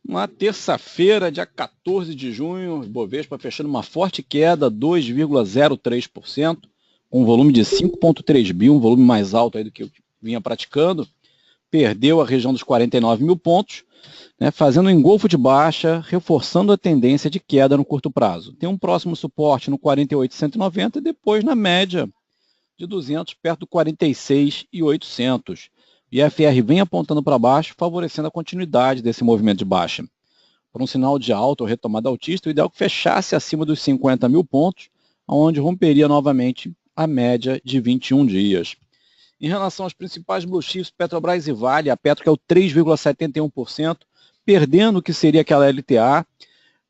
Na terça-feira, dia 14 de junho, Bovespa fechando uma forte queda, 2,03%, com um volume de 5,3 bi, um volume mais alto aí do que eu vinha praticando. Perdeu a região dos 49 mil pontos, né, fazendo um engolfo de baixa, reforçando a tendência de queda no curto prazo. Tem um próximo suporte no 48,190 e depois na média de 200, perto do 46,800. O IFR vem apontando para baixo, favorecendo a continuidade desse movimento de baixa. Para um sinal de alta ou retomada altista, o ideal é que fechasse acima dos 50 mil pontos, onde romperia novamente a média de 21 dias. Em relação aos principais blue chips, Petrobras e Vale, a Petro que é o 3,71%, perdendo o que seria aquela LTA,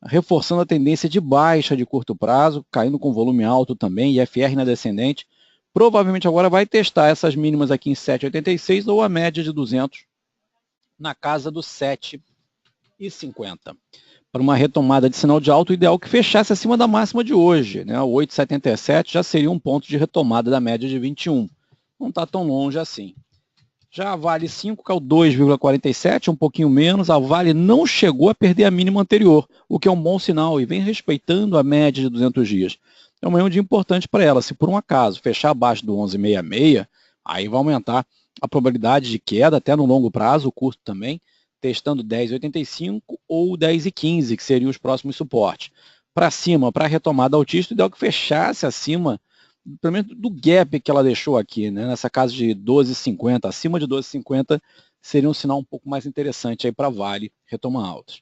reforçando a tendência de baixa de curto prazo, caindo com volume alto também, IFR na descendente. Provavelmente agora vai testar essas mínimas aqui em 7,86 ou a média de 200 na casa dos 7,50. Para uma retomada de sinal de alta, o ideal é que fechasse acima da máxima de hoje, né? O 8,77 já seria um ponto de retomada da média de 21. Não está tão longe assim. Já a Vale 5, que é o 2,47, um pouquinho menos. A Vale não chegou a perder a mínima anterior, o que é um bom sinal e vem respeitando a média de 200 dias. É um dia importante para ela. Se por um acaso fechar abaixo do 11,66, aí vai aumentar a probabilidade de queda, até no longo prazo, o curto também, testando 10,85 ou 10,15, que seriam os próximos suportes. Para cima, para a retomada altista, o ideal é que fechasse acima pelo menos do gap que ela deixou aqui, né, nessa casa de 12,50, acima de 12,50 seria um sinal um pouco mais interessante aí para Vale retomar altas.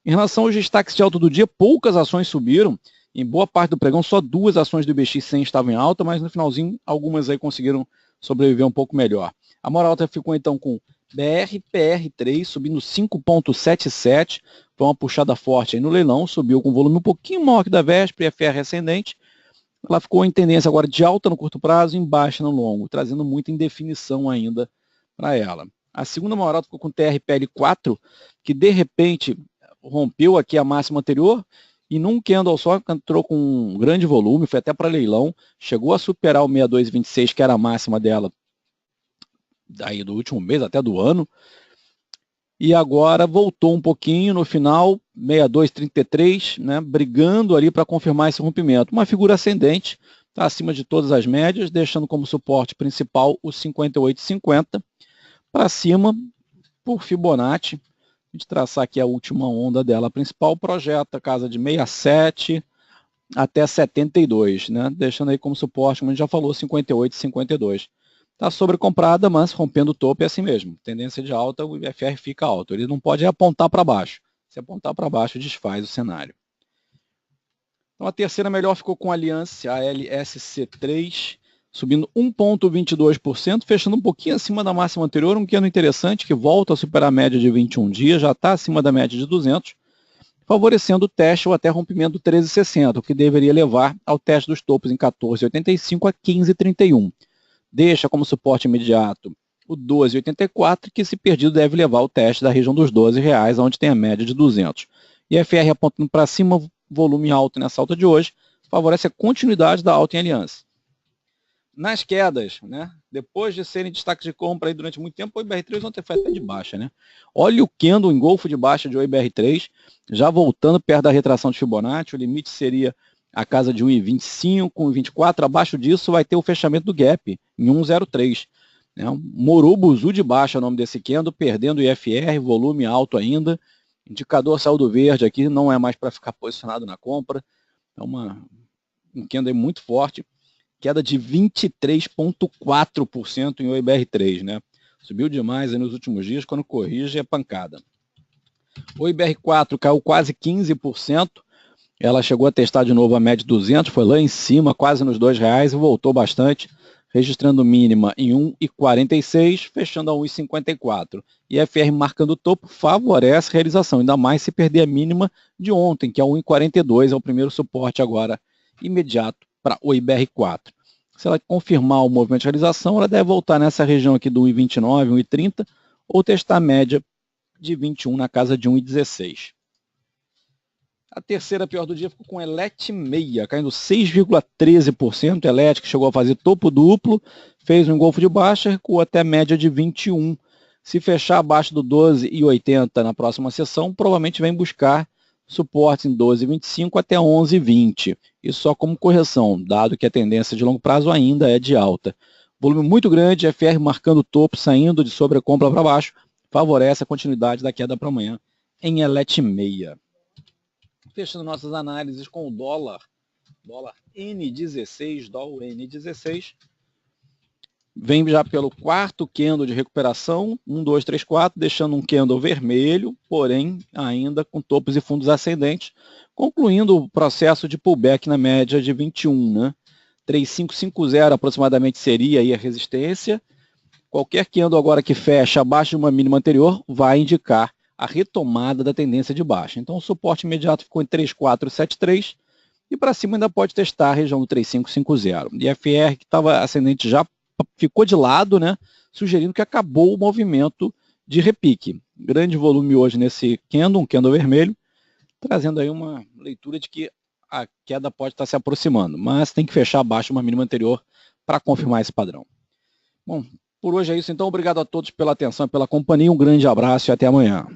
Em relação aos destaques de alta do dia, poucas ações subiram, em boa parte do pregão só 2 ações do IBX100 estavam em alta, mas no finalzinho algumas aí conseguiram sobreviver um pouco melhor. A maior alta ficou então com BRPR3 subindo 5,77, foi uma puxada forte aí no leilão, subiu com volume um pouquinho maior que da véspera, FR ascendente. Ela ficou em tendência agora de alta no curto prazo e em baixa no longo, trazendo muita indefinição ainda para ela. A segunda maior alta ficou com TRPL4, que de repente rompeu aqui a máxima anterior e num candle só entrou com um grande volume, foi até para leilão, chegou a superar o 62,26, que era a máxima dela daí do último mês, até do ano, e agora voltou um pouquinho no final, 62,33, né, brigando ali para confirmar esse rompimento. Uma figura ascendente, está acima de todas as médias, deixando como suporte principal o 58,50. Para cima, por Fibonacci, a gente traçar aqui a última onda dela principal, projeta casa de 67 até 72, né, deixando aí como suporte, como a gente já falou, 58,52. Está sobrecomprada, mas rompendo o topo é assim mesmo. Tendência de alta, o IFR fica alto. Ele não pode apontar para baixo. Se apontar para baixo, desfaz o cenário. Então a terceira melhor ficou com a Allianz, a LSC3, subindo 1,22%, fechando um pouquinho acima da máxima anterior, um candle interessante, que volta a superar a média de 21 dias, já está acima da média de 200, favorecendo o teste ou até rompimento do 13,60, o que deveria levar ao teste dos topos em 14,85 a 15,31. Deixa como suporte imediato o 12,84, que se perdido deve levar o teste da região dos R$12, onde tem a média de 200. IFR apontando para cima, volume alto nessa alta de hoje, favorece a continuidade da alta em Aliança. Nas quedas, né, depois de serem destaques de compra aí durante muito tempo, o IBR3 ontem foi até de baixa. Né? Olha o candle, o engolfo de baixa de IBR3, já voltando perto da retração de Fibonacci, o limite seria a casa de 1,25, 1,24, abaixo disso vai ter o fechamento do gap, em 1,03. Né? Morubuzu de baixa é o nome desse candle, perdendo o IFR, volume alto ainda, indicador saiu do verde aqui, não é mais para ficar posicionado na compra, é um candle muito forte, queda de 23,4% em IBR3, né? Subiu demais aí nos últimos dias, quando corrige é pancada. O IBR4 caiu quase 15%, ela chegou a testar de novo a média de 200, foi lá em cima, quase nos R$2 e voltou bastante, registrando mínima em 1,46, fechando a 1,54. IFR marcando o topo favorece a realização, ainda mais se perder a mínima de ontem, que é 1,42, é o primeiro suporte agora imediato para o IBR4. Se ela confirmar o movimento de realização, ela deve voltar nessa região aqui do 1,29, 1,30, ou testar a média de 21 na casa de 1,16. A terceira pior do dia ficou com Elet Meia, caindo 6,13%. Elet, que chegou a fazer topo duplo, fez um engolfo de baixa, recuou até a média de 21, Se fechar abaixo do 12,80 na próxima sessão, provavelmente vem buscar suporte em 12,25 até 11,20. Isso só como correção, dado que a tendência de longo prazo ainda é de alta. Volume muito grande, FR marcando o topo, saindo de sobrecompra para baixo, favorece a continuidade da queda para amanhã em Elet 6. Fechando nossas análises com o dólar N16, dólar N16, vem já pelo quarto candle de recuperação, 1, 2, 3, 4, deixando um candle vermelho, porém ainda com topos e fundos ascendentes, concluindo o processo de pullback na média de 21, né? 3,550 aproximadamente seria aí a resistência. Qualquer candle agora que fecha abaixo de uma mínima anterior vai indicar a retomada da tendência de baixa. Então o suporte imediato ficou em 3,473 e para cima ainda pode testar a região do 3,550. E a FR que estava ascendente já ficou de lado, né, sugerindo que acabou o movimento de repique. Grande volume hoje nesse candle, um candle vermelho, trazendo aí uma leitura de que a queda pode estar se aproximando, mas tem que fechar abaixo de uma mínima anterior para confirmar esse padrão. Bom, por hoje é isso, então. Obrigado a todos pela atenção e pela companhia. Um grande abraço e até amanhã.